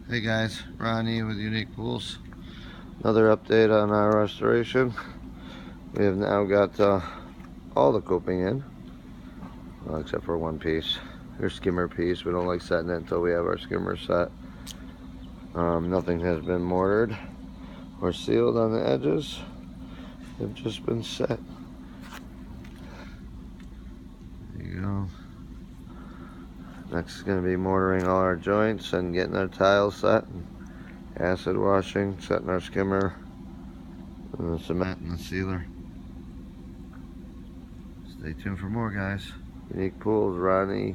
Hey guys, Ronnie with Unique Pools. Another update on our restoration. We have now got all the coping in, except for one piece. Your skimmer piece. We don't like setting it until we have our skimmer set. Nothing has been mortared or sealed on the edges. They've just been set. There you go. Next is going to be mortaring all our joints and getting our tiles set. Acid washing, setting our skimmer, and the cement and the sealer. Stay tuned for more, guys. Unique Pools, Ronnie.